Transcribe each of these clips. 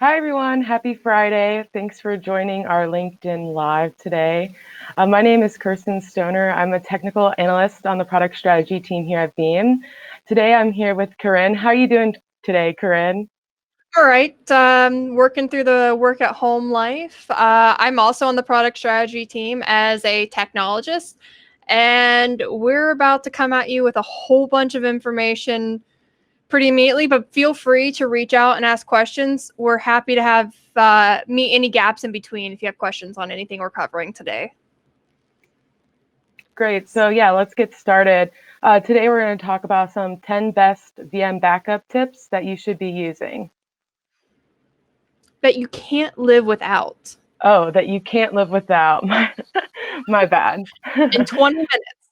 Hi, everyone. Happy Friday. Thanks for joining our LinkedIn Live today. My name is Kirsten Stoner. I'm a technical analyst on the product strategy team here at Veeam. Today, I'm here with Karinne. How are you doing today, Karinne? All right, working through the work at home life. I'm also on the product strategy team as a technologist, and we're about to come at you with a whole bunch of information pretty immediately, but feel free to reach out and ask questions. We're happy to have meet any gaps in between if you have questions on anything we're covering today. Great. So yeah, let's get started. Today, we're going to talk about some 10 best VM backup tips that you should be using. That you can't live without Oh, that you can't live without. My bad. in 20 minutes.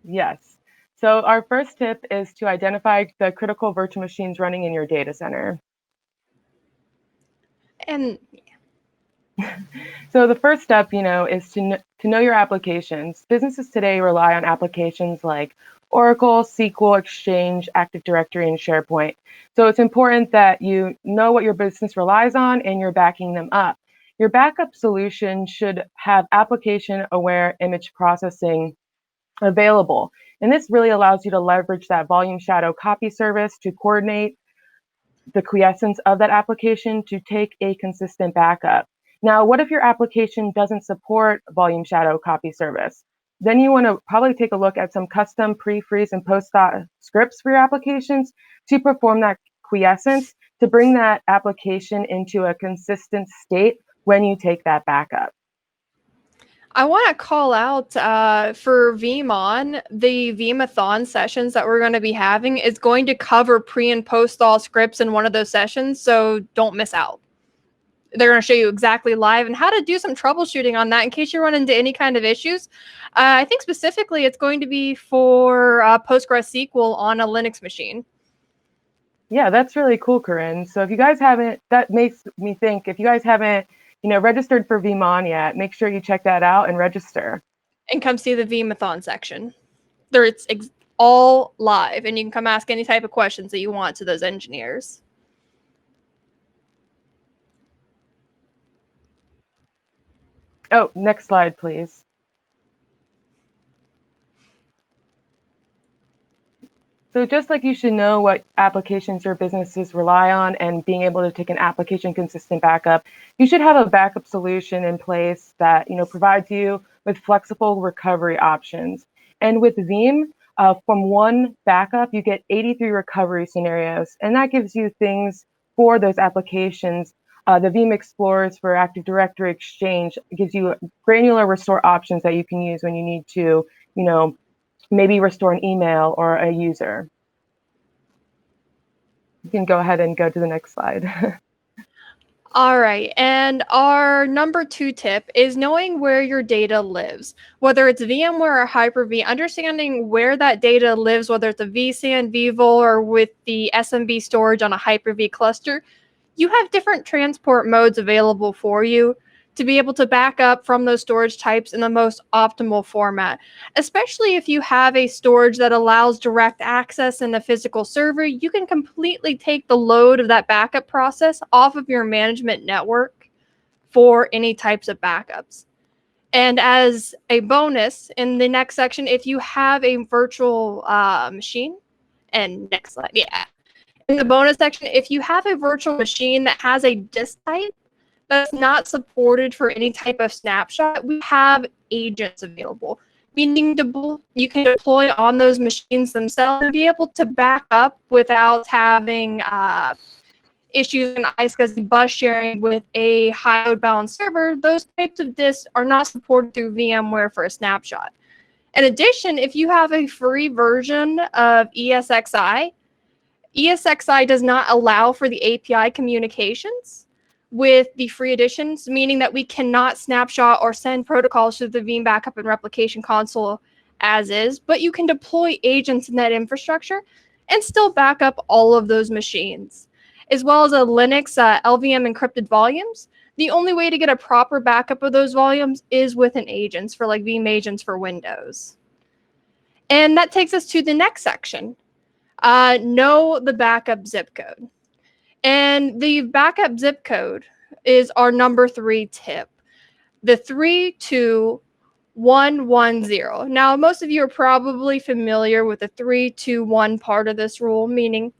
Yes. So our first tip is to identify the critical virtual machines running in your data center. And So the first step, is to know your applications. Businesses today rely on applications like Oracle, SQL, Exchange, Active Directory, and SharePoint. So it's important that you know what your business relies on and you're backing them up. Your backup solution should have application-aware image processing available. And this really allows you to leverage that volume shadow copy service to coordinate the quiescence of that application to take a consistent backup. Now, what if your application doesn't support volume shadow copy service? Then you want to probably take a look at some custom pre-freeze and post-thaw scripts for your applications to perform that quiescence to bring that application into a consistent state when you take that backup. I want to call out for Veeam the Veeamathon sessions that we're going to be having is going to cover pre and post all scripts in one of those sessions, so don't miss out. They're going to show you exactly live and how to do some troubleshooting on that in case you run into any kind of issues. I think specifically it's going to be for PostgreSQL on a Linux machine. Yeah, that's really cool, Corinne. So if you guys haven't, that makes me think, if you guys haven't, registered for Veeam yet, make sure you check that out and register. And come see the Veeamathon section. There, it's all live, and you can come ask any type of questions that you want to those engineers. Oh, next slide, please. So just like you should know what applications your businesses rely on and being able to take an application consistent backup, you should have a backup solution in place that provides you with flexible recovery options. And with Veeam, from one backup, you get 83 recovery scenarios, and that gives you things for those applications. The Veeam Explorers for Active Directory Exchange gives you granular restore options that you can use when you need to, maybe restore an email or a user. You can go ahead and go to the next slide. All right. And our number 2 tip is knowing where your data lives, whether it's VMware or Hyper-V, understanding where that data lives, whether it's a vSAN, vVol, or with the SMB storage on a Hyper-V cluster. You have different transport modes available for you to be able to back up from those storage types in the most optimal format. Especially if you have a storage that allows direct access in a physical server, you can completely take the load of that backup process off of your management network for any types of backups. And as a bonus, in the next section, if you have a virtual machine, and next slide, yeah. In the bonus section, if you have a virtual machine that has a disk type that's not supported for any type of snapshot, we have agents available, meaning you can deploy on those machines themselves and be able to back up without having issues in iSCSI bus sharing with a high load balance server. Those types of disks are not supported through VMware for a snapshot. In addition, if you have a free version of ESXi, ESXi does not allow for the API communications with the free editions, meaning that we cannot snapshot or send protocols to the Veeam backup and replication console as is, but you can deploy agents in that infrastructure and still back up all of those machines. As well as a Linux LVM encrypted volumes, the only way to get a proper backup of those volumes is with an agents for like Veeam agents for Windows. And that takes us to the next section. Know the backup zip code. And the backup zip code is our number 3 tip, the 32110. Now, most of you are probably familiar with the 321 part of this rule, meaning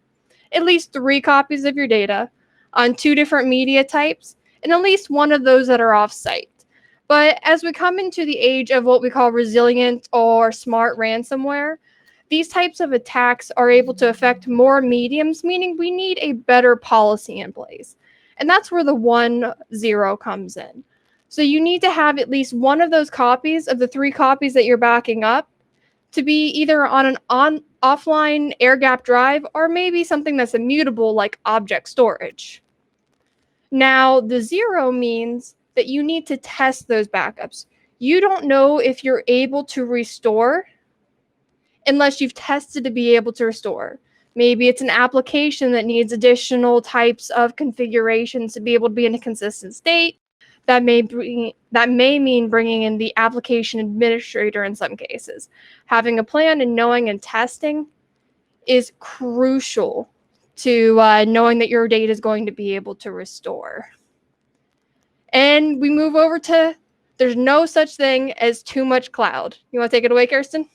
at least 3 copies of your data on 2 different media types, and at least one of those that are off-site. But as we come into the age of what we call resilient or smart ransomware, these types of attacks are able to affect more mediums, meaning we need a better policy in place. And that's where the 1-0 comes in. So you need to have at least one of those copies of the 3 copies that you're backing up to be either on an offline air gap drive or maybe something that's immutable like object storage. Now, the 0 means that you need to test those backups. You don't know if you're able to restore unless you've tested to be able to restore. Maybe it's an application that needs additional types of configurations to be able to be in a consistent state. That may mean bringing in the application administrator in some cases. Having a plan and knowing and testing is crucial to knowing that your data is going to be able to restore. And we move over to there's no such thing as too much cloud. You want to take it away, Kirsten?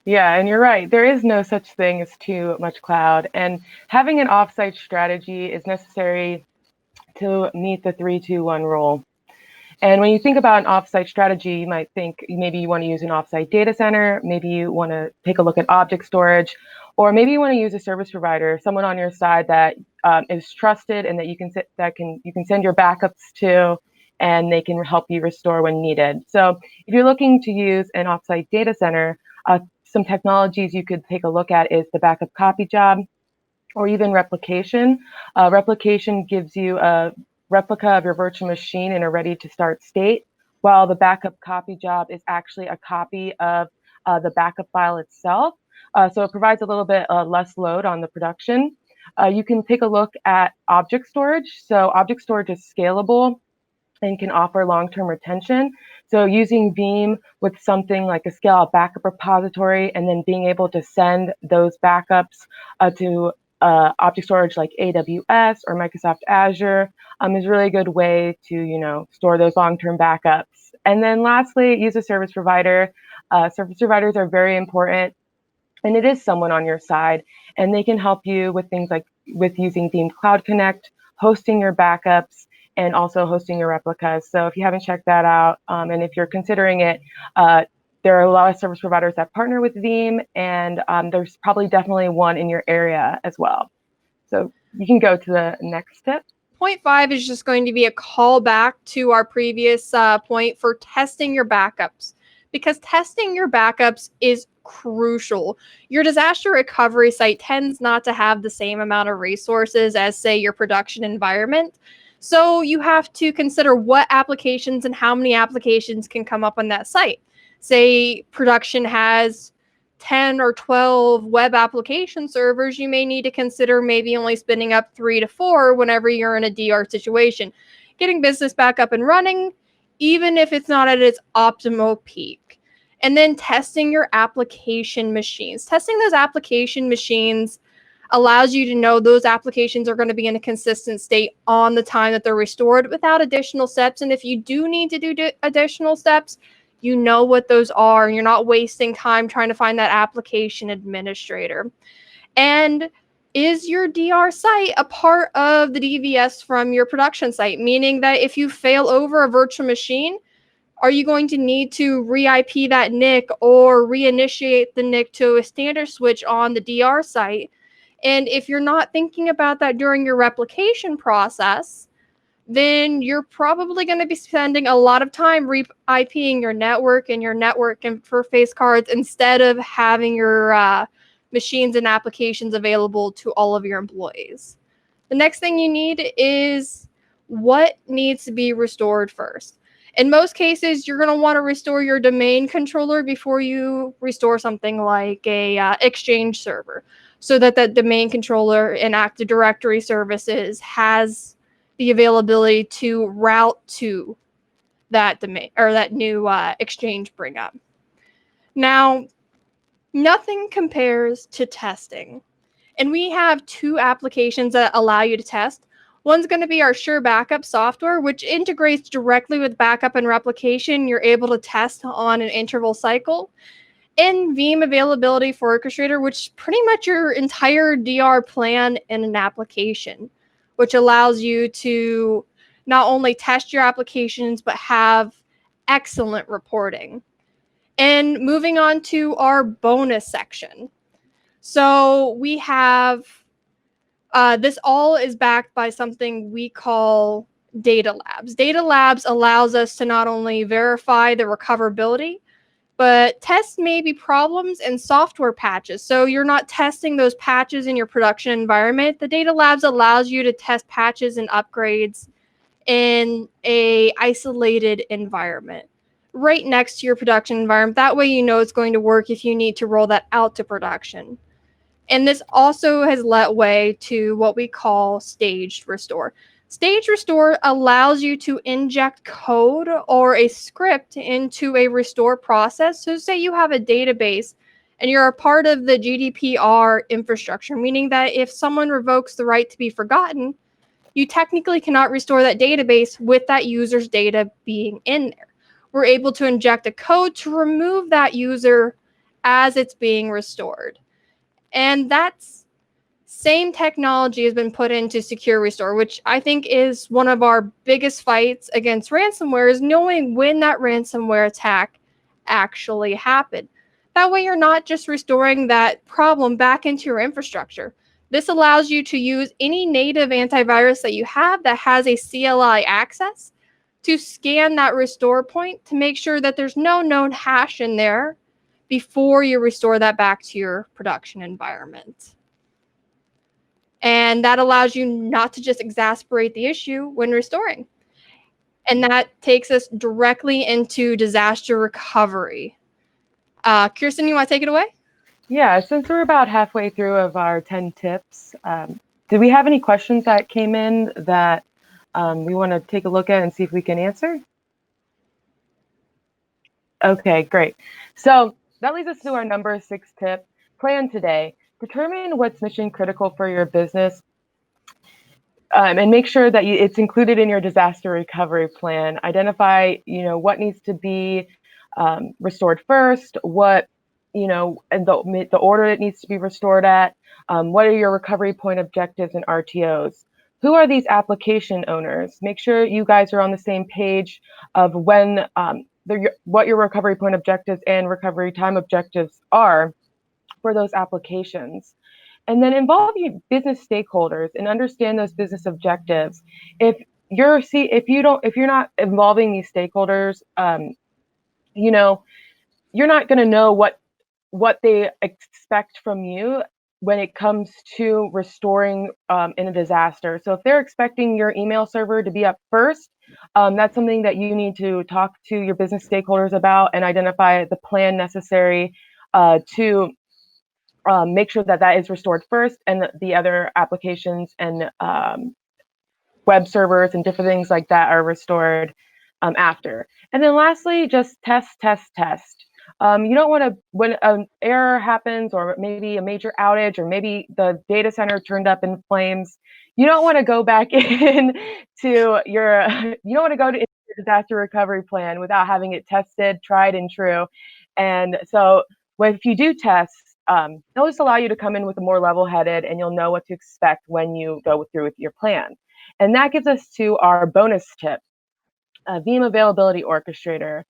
Yeah, and you're right. There is no such thing as too much cloud. And having an offsite strategy is necessary to meet the 3-2-1 rule. And when you think about an offsite strategy, you might think maybe you want to use an offsite data center, maybe you want to take a look at object storage, or maybe you want to use a service provider, someone on your side that is trusted and that you can send your backups to, and they can help you restore when needed. So if you're looking to use an offsite data center, some technologies you could take a look at is the backup copy job, or even replication. Replication gives you a replica of your virtual machine in a ready to start state, while the backup copy job is actually a copy of the backup file itself. So it provides a little bit less load on the production. You can take a look at object storage. So object storage is scalable and can offer long-term retention. So using Veeam with something like a scale-out backup repository and then being able to send those backups to object storage like AWS or Microsoft Azure is a really good way to store those long-term backups. And then lastly, use a service provider. Service providers are very important, and it is someone on your side, and they can help you with things like with using Veeam Cloud Connect, hosting your backups, and also hosting your replicas. So if you haven't checked that out, and if you're considering it, there are a lot of service providers that partner with Veeam, and there's probably definitely one in your area as well. So you can go to the next step. Point 5 is just going to be a callback to our previous point for testing your backups, because testing your backups is crucial. Your disaster recovery site tends not to have the same amount of resources as, say, your production environment. So you have to consider what applications and how many applications can come up on that site. Say production has 10 or 12 web application servers, you may need to consider maybe only spinning up 3 to 4 whenever you're in a DR situation. Getting business back up and running, even if it's not at its optimal peak. And then testing your application machines. Testing those application machines allows you to know those applications are going to be in a consistent state on the time that they're restored without additional steps. And if you do need to do additional steps, you know what those are, and you're not wasting time trying to find that application administrator. And is your DR site a part of the DVS from your production site? Meaning that if you fail over a virtual machine, are you going to need to re-IP that NIC or reinitiate the NIC to a standard switch on the DR site? And if you're not thinking about that during your replication process, then you're probably going to be spending a lot of time re-IPing your network and your network interface cards instead of having your machines and applications available to all of your employees. The next thing you need is what needs to be restored first. In most cases, you're going to want to restore your domain controller before you restore something like a Exchange server, so that that domain controller in Active Directory services has the availability to route to that domain or that new Exchange bring up. Now, nothing compares to testing. And we have 2 applications that allow you to test. One's going to be our Sure Backup software, which integrates directly with backup and replication. You're able to test on an interval cycle. And Veeam Availability for Orchestrator, which is pretty much your entire DR plan in an application, which allows you to not only test your applications, but have excellent reporting. And moving on to our bonus section. So we have this all is backed by something we call Datalabs. Datalabs allows us to not only verify the recoverability, but test maybe problems and software patches. So you're not testing those patches in your production environment. The Datalabs allows you to test patches and upgrades in a isolated environment right next to your production environment. That way you know it's going to work if you need to roll that out to production. And this also has led way to what we call staged restore. Staged restore allows you to inject code or a script into a restore process. So say you have a database and you're a part of the GDPR infrastructure, meaning that if someone revokes the right to be forgotten, you technically cannot restore that database with that user's data being in there. We're able to inject a code to remove that user as it's being restored. And that's same technology has been put into Secure Restore, which I think is one of our biggest fights against ransomware, is knowing when that ransomware attack actually happened. That way you're not just restoring that problem back into your infrastructure. This allows you to use any native antivirus that you have that has a CLI access to scan that restore point to make sure that there's no known hash in there before you restore that back to your production environment. And that allows you not to just exacerbate the issue when restoring. And that takes us directly into disaster recovery. Kirsten, you want to take it away? Yeah, since we're about halfway through of our 10 tips, do we have any questions that came in that we want to take a look at and see if we can answer? Okay, great. So that leads us to our number 6 tip, plan today. Determine what's mission critical for your business and make sure that it's included in your disaster recovery plan. Identify, what needs to be restored first, what, and the order it needs to be restored at. What are your recovery point objectives and RTOs? Who are these application owners? Make sure you guys are on the same page of when what your recovery point objectives and recovery time objectives are for those applications. And then involve your business stakeholders and understand those business objectives. If you're not involving these stakeholders, you're not going to know what they expect from you when it comes to restoring in a disaster. So if they're expecting your email server to be up first, that's something that you need to talk to your business stakeholders about and identify the plan necessary to make sure that is restored first, and the other applications and web servers and different things like that are restored after. And then lastly, just test. You don't want to, when an error happens or maybe a major outage or maybe the data center turned up in flames, you don't want to go back in to you don't want to go to your disaster recovery plan without having it tested, tried and true. And so if you do test, they'll just allow you to come in with a more level-headed, and you'll know what to expect when you go through with your plan. And that gives us to our bonus tip, Veeam Availability Orchestrator.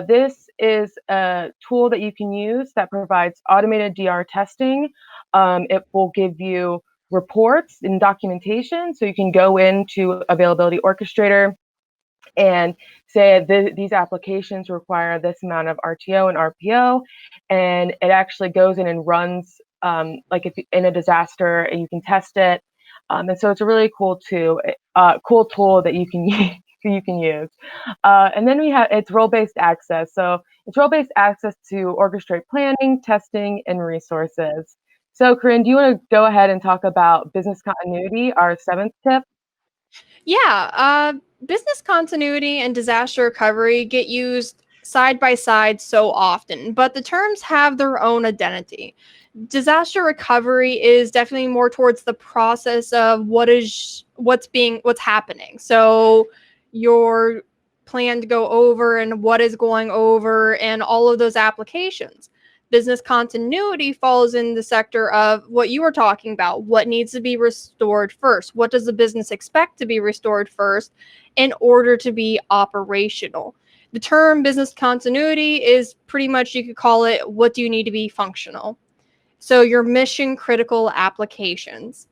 This is a tool that you can use that provides automated DR testing. It will give you reports and documentation, so you can go into Availability Orchestrator and say these applications require this amount of RTO and RPO, and it actually goes in and runs like if in a disaster, and you can test it. And so it's a really cool tool that you can use. And then it's role-based access. So it's role-based access to orchestrate planning, testing, and resources. So Karinne, do you want to go ahead and talk about business continuity, our 7th tip? Yeah, business continuity and disaster recovery get used side by side so often, but the terms have their own identity. Disaster recovery is definitely more towards the process of what's happening. So your plan to go over and what is going over and all of those applications. Business continuity falls in the sector of what you were talking about. What needs to be restored first? What does the business expect to be restored first in order to be operational? The term business continuity is pretty much, you could call it, what do you need to be functional? So your mission critical applications.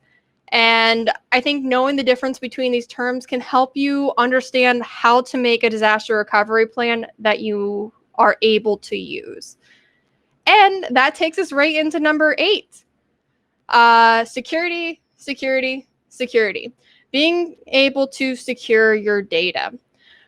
And I think knowing the difference between these terms can help you understand how to make a disaster recovery plan that you are able to use. And that takes us right into number 8. Security, security, security. Being able to secure your data.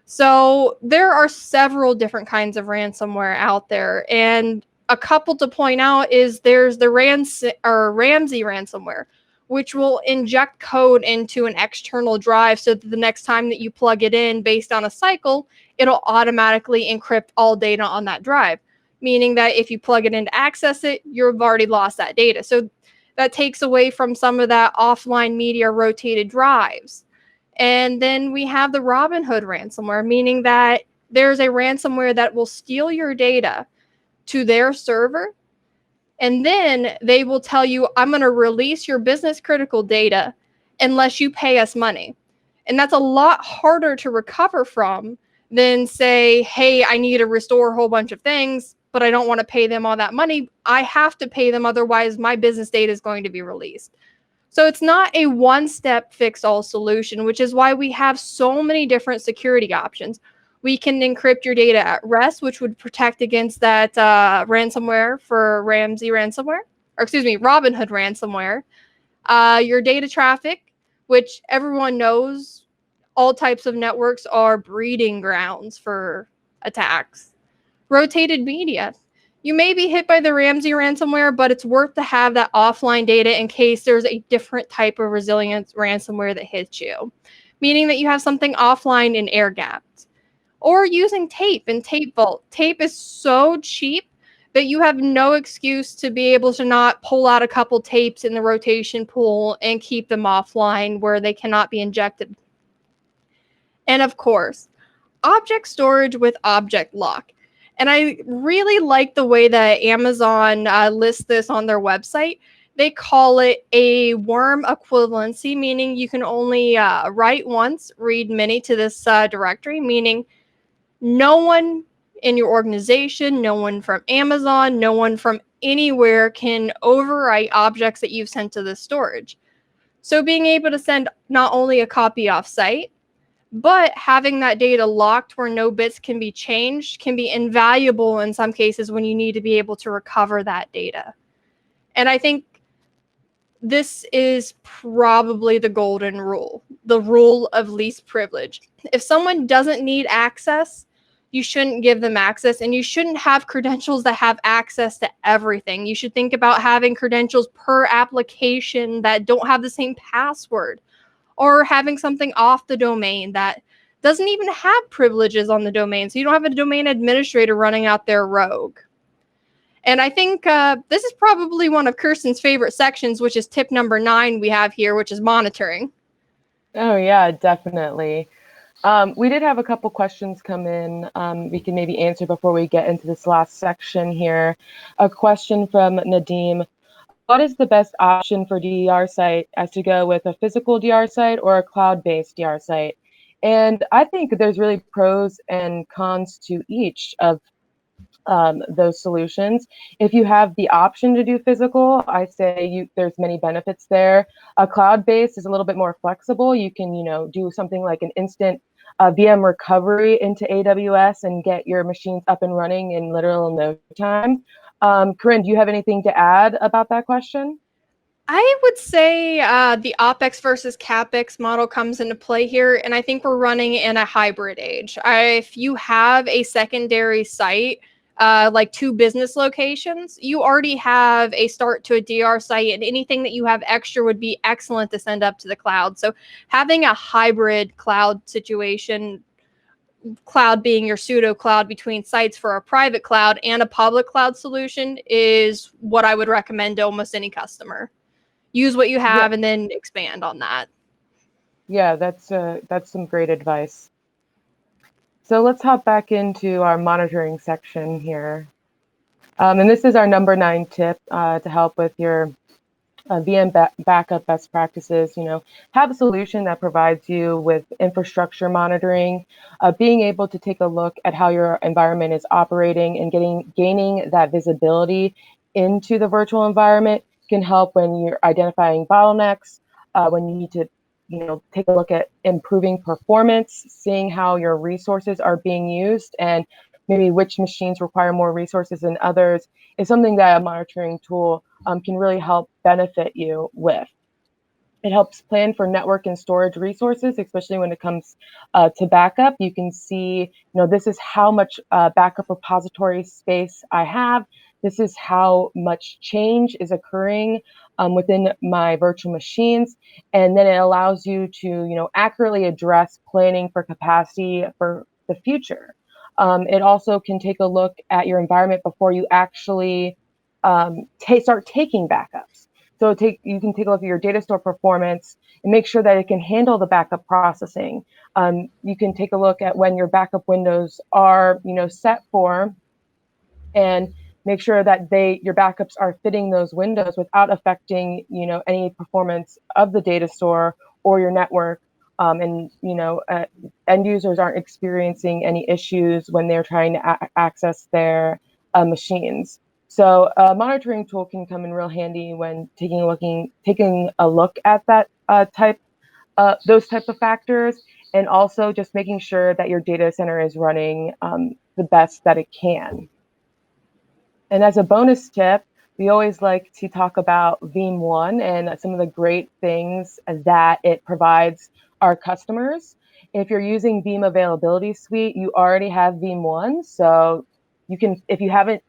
So there are several different kinds of ransomware out there, and a couple to point out is there's the Ramsey ransomware, which will inject code into an external drive so that the next time that you plug it in based on a cycle, it'll automatically encrypt all data on that drive, meaning that if you plug it in to access it, you've already lost that data. So that takes away from some of that offline media rotated drives. And then we have the Robinhood ransomware, meaning that there's a ransomware that will steal your data to their server. And then they will tell you, I'm going to release your business critical data unless you pay us money. And that's a lot harder to recover from than say, hey, I need to restore a whole bunch of things, but I don't want to pay them all that money. I have to pay them, otherwise my business data is going to be released. So it's not a one-step fix-all solution, which is why we have so many different security options. We can encrypt your data at rest, which would protect against that ransomware for Robinhood ransomware. Your data traffic, which everyone knows, all types of networks are breeding grounds for attacks. Rotated media. You may be hit by the Ramsey ransomware, but it's worth to have that offline data in case there's a different type of resilience ransomware that hits you, meaning that you have something offline and air gapped. Or using tape and tape vault. Tape is so cheap that you have no excuse to be able to not pull out a couple tapes in the rotation pool and keep them offline where they cannot be injected. And of course, object storage with object lock. And I really like the way that Amazon lists this on their website. They call it a worm equivalency, meaning you can only write once, read many to this directory, meaning no one in your organization, no one from Amazon, no one from anywhere can overwrite objects that you've sent to the storage. So being able to send not only a copy off site, but having that data locked where no bits can be changed can be invaluable in some cases when you need to be able to recover that data. And I think this is probably the golden rule, the rule of least privilege. If someone doesn't need access, you shouldn't give them access, and you shouldn't have credentials that have access to everything. You should think about having credentials per application that don't have the same password, or having something off the domain that doesn't even have privileges on the domain. So you don't have a domain administrator running out there rogue. And I think this is probably one of Kirsten's favorite sections, which is tip number 9 we have here, which is monitoring. Oh, yeah, definitely. We did have a couple questions come in. We can maybe answer before we get into this last section here. A question from Nadeem. What is the best option for DR site, as to go with a physical DR site or a cloud-based DR site? And I think there's really pros and cons to each of those solutions. If you have the option to do physical, I say there's many benefits there. A cloud-based is a little bit more flexible. You can, do something like an instant VM recovery into AWS and get your machines up and running in literal no time. Karinne, do you have anything to add about that question? I would say the OpEx versus CapEx model comes into play here, and I think we're running in a hybrid age. If you have a secondary site, like 2 business locations, you already have a start to a DR site, and anything that you have extra would be excellent to send up to the cloud. So having a hybrid cloud situation cloud being your pseudo cloud between sites for a private cloud and a public cloud solution is what I would recommend to almost any customer. Use what you Yeah, have and then expand on that. yeah, that's some great advice. So let's hop back into our monitoring section here. And this is our number 9 tip to help with your VM backup best practices. Have a solution that provides you with infrastructure monitoring, being able to take a look at how your environment is operating and gaining that visibility into the virtual environment can help when you're identifying bottlenecks, when you need to take a look at improving performance, seeing how your resources are being used, and maybe which machines require more resources than others is something that a monitoring tool can really help benefit you with. It helps plan for network and storage resources, especially when it comes to backup. You can see, this is how much backup repository space I have. This is how much change is occurring within my virtual machines. And then it allows you to, accurately address planning for capacity for the future. It also can take a look at your environment before you actually start taking backups. So you can take a look at your data store performance and make sure that it can handle the backup processing. You can take a look at when your backup windows are, set for, and make sure that your backups are fitting those windows without affecting, any performance of the data store or your network. And end users aren't experiencing any issues when they're trying to access their machines. So a monitoring tool can come in real handy when taking a look at that those type of factors, and also just making sure that your data center is running the best that it can. And as a bonus tip, we always like to talk about Veeam One and some of the great things that it provides our customers. If you're using Veeam Availability Suite, you already have Veeam One. So you can, if you haven't,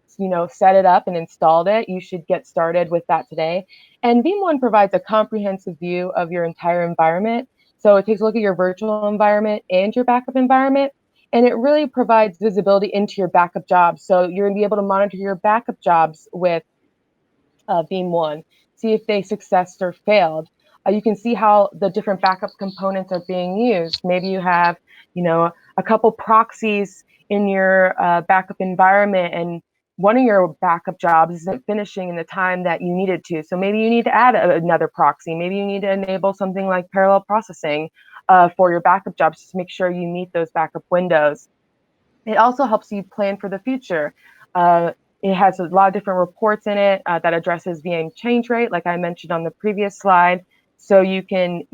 set it up and installed it, you should get started with that today. And Veeam One provides a comprehensive view of your entire environment. So it takes a look at your virtual environment and your backup environment, and it really provides visibility into your backup jobs. So you're going to be able to monitor your backup jobs with Veeam One, see if they successed or failed. You can see how the different backup components are being used. Maybe you have, a couple proxies in your backup environment, and one of your backup jobs isn't finishing in the time that you need it to. So maybe you need to add another proxy. Maybe you need to enable something like parallel processing for your backup jobs to make sure you meet those backup windows. It also helps you plan for the future. It has a lot of different reports in it that addresses VM change rate, like I mentioned on the previous slide. So you can,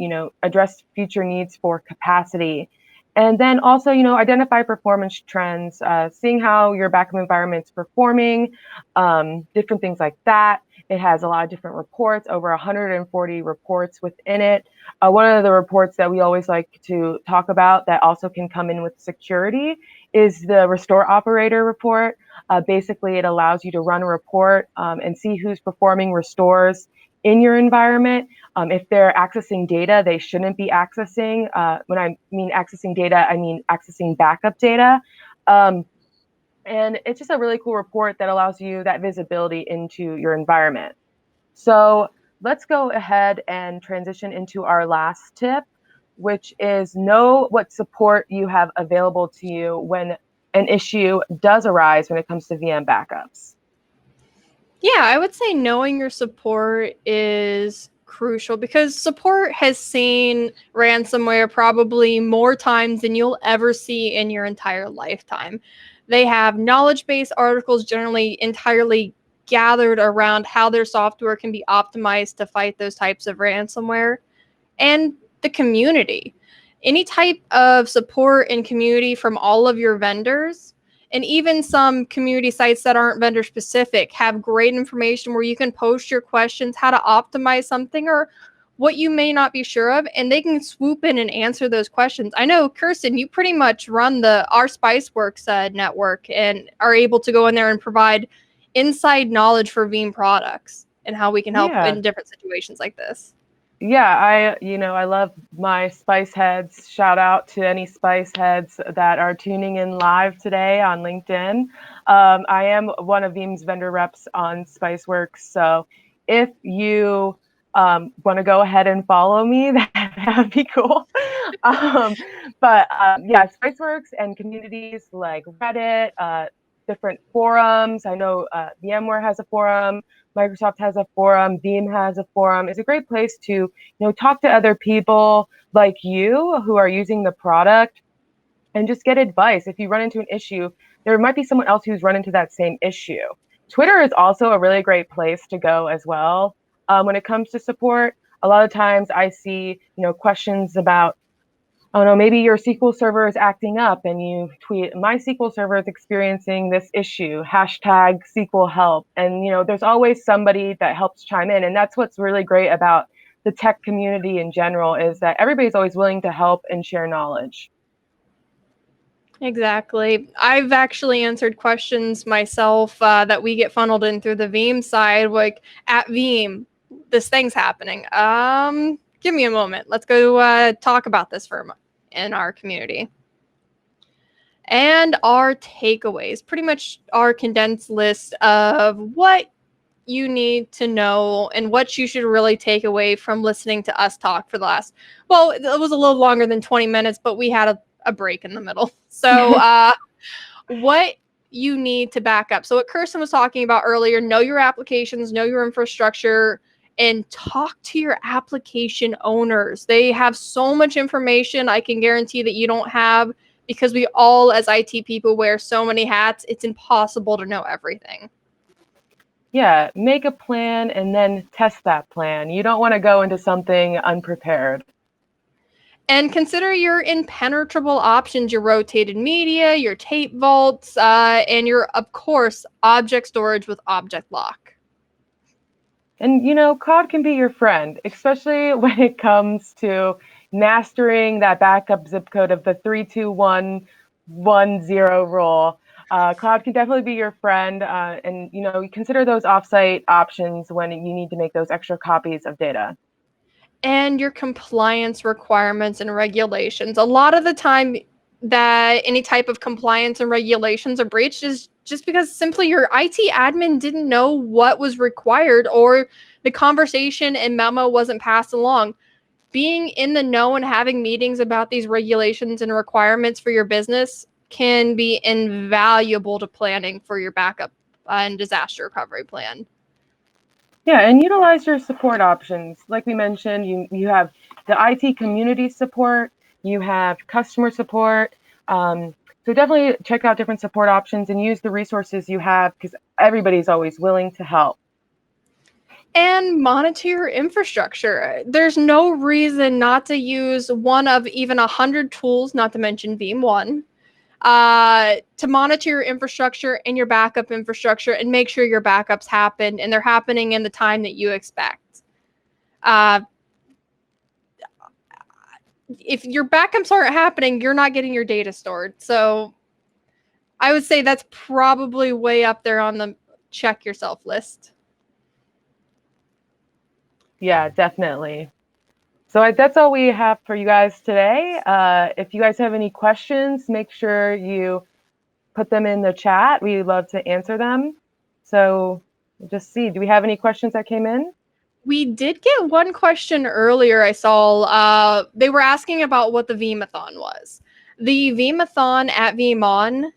address future needs for capacity. And then also, identify performance trends, seeing how your backup environment's performing, different things like that. It has a lot of different reports, over 140 reports within it. One of the reports that we always like to talk about that also can come in with security is the restore operator report. Basically, it allows you to run a report and see who's performing restores in your environment. If they're accessing data they shouldn't be accessing. When I mean accessing data, I mean accessing backup data. And it's just a really cool report that allows you that visibility into your environment. So let's go ahead and transition into our last tip, which is know what support you have available to you when an issue does arise when it comes to VM backups. Yeah, I would say knowing your support is crucial because support has seen ransomware probably more times than you'll ever see in your entire lifetime. They have knowledge base articles generally entirely gathered around how their software can be optimized to fight those types of ransomware, and the community. Any type of support and community from all of your vendors, and even some community sites that aren't vendor specific, have great information where you can post your questions, how to optimize something, or what you may not be sure of, and they can swoop in and answer those questions. I know, Kirsten, you pretty much run the our Spiceworks network and are able to go in there and provide inside knowledge for Veeam products and how we can help Yeah, in different situations like this. I love my spice heads. Shout out to any spice heads that are tuning in live today on LinkedIn. I am one of Veeam's vendor reps on Spiceworks. So if you want to go ahead and follow me, that would be cool. Yeah, Spiceworks and communities like Reddit, different forums. I know VMware has a forum. Microsoft has a forum, Veeam has a forum. It's a great place to, talk to other people like you who are using the product and just get advice. If you run into an issue, there might be someone else who's run into that same issue. Twitter is also a really great place to go as well. When it comes to support, a lot of times I see, questions about, oh no, maybe your SQL server is acting up and you tweet, my SQL server is experiencing this issue, hashtag SQL help. And, there's always somebody that helps chime in. And that's what's really great about the tech community in general, is that everybody's always willing to help and share knowledge. Exactly. I've actually answered questions myself that we get funneled in through the Veeam side, like at Veeam, this thing's happening. Give me a moment. Let's go talk about this for a moment in our community. And our takeaways, pretty much our condensed list of what you need to know and what you should really take away from listening to us talk for the last, well, it was a little longer than 20 minutes, but we had a break in the middle. So what you need to back up. So what Kirsten was talking about earlier, know your applications, know your infrastructure, and talk to your application owners. They have so much information I can guarantee that you don't have, because we all as IT people wear so many hats. It's impossible to know everything. Yeah, make a plan and then test that plan. You don't want to go into something unprepared. And consider your impenetrable options, your rotated media, your tape vaults, and your, of course, object storage with object lock. And, cloud can be your friend, especially when it comes to mastering that backup zip code of the 32110 rule. Cloud can definitely be your friend. And, consider those offsite options when you need to make those extra copies of data. And your compliance requirements and regulations. A lot of the time that any type of compliance and regulations are breached is just because simply your IT admin didn't know what was required, or the conversation and memo wasn't passed along. Being in the know and having meetings about these regulations and requirements for your business can be invaluable to planning for your backup and disaster recovery plan. Yeah, and utilize your support options. Like we mentioned, you have the IT community support, you have customer support. So definitely check out different support options and use the resources you have, because everybody's always willing to help. And monitor your infrastructure. There's no reason not to use one of even 100 tools, not to mention Veeam One, to monitor your infrastructure and your backup infrastructure and make sure your backups happen and they're happening in the time that you expect. If your backups aren't happening, you're not getting your data stored. So I would say that's probably way up there on the check yourself list. Yeah, definitely. So that's all we have for you guys today. If you guys have any questions, make sure you put them in the chat. We love to answer them. So just see, do we have any questions that came in? We did get one question earlier I saw. They were asking about what the Veemathon was. The Veemathon at Veeamon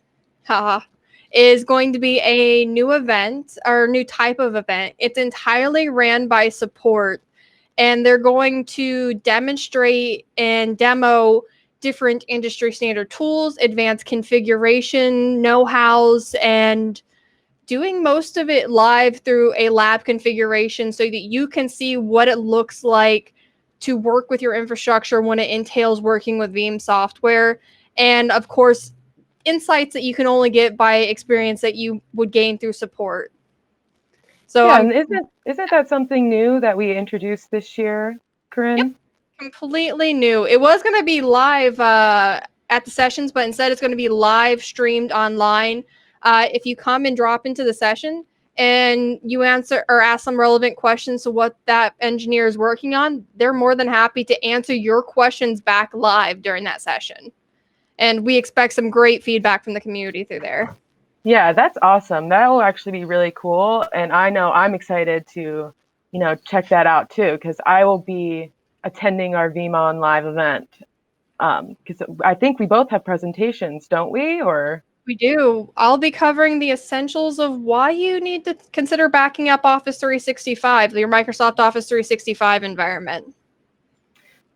is going to be a new event, or new type of event. It's entirely ran by support, and they're going to demonstrate and demo different industry standard tools, advanced configuration, know-hows, and doing most of it live through a lab configuration so that you can see what it looks like to work with your infrastructure when it entails working with Veeam software. And of course, insights that you can only get by experience that you would gain through support. So yeah, and isn't that something new that we introduced this year, Karinne? Yep, completely new. It was going to be live at the sessions, but instead it's going to be live streamed online. If you come and drop into the session, and you answer or ask some relevant questions to what that engineer is working on, they're more than happy to answer your questions back live during that session. And we expect some great feedback from the community through there. Yeah, that's awesome. That will actually be really cool. And I know I'm excited to, check that out too, because I will be attending our VeeamON live event. Because I think we both have presentations, don't we? Or We do. I'll be covering the essentials of why you need to consider backing up Office 365, your Microsoft Office 365 environment.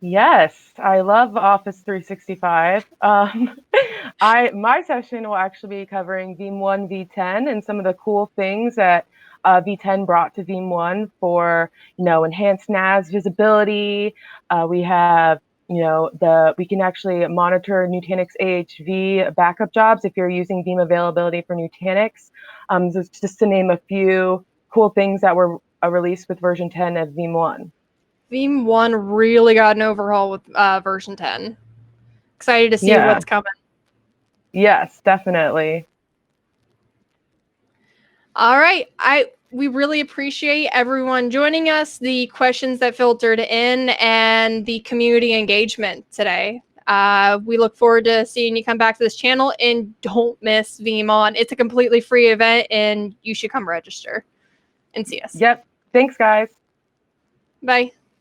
yes, I love Office 365. My session will actually be covering Veeam 1 V10 and some of the cool things that V10 brought to Veeam 1 for enhanced NAS visibility. We have we can actually monitor Nutanix AHV backup jobs if you're using Veeam availability for Nutanix. Just to name a few cool things that were released with version 10 of Veeam 1. Veeam 1 really got an overhaul with version 10. Excited to see Yeah. what's coming. Yes, definitely. All right. We really appreciate everyone joining us, the questions that filtered in, and the community engagement today. We look forward to seeing you come back to this channel, and don't miss VeeamON. It's a completely free event, and you should come register and see us. Yep. Thanks, guys. Bye.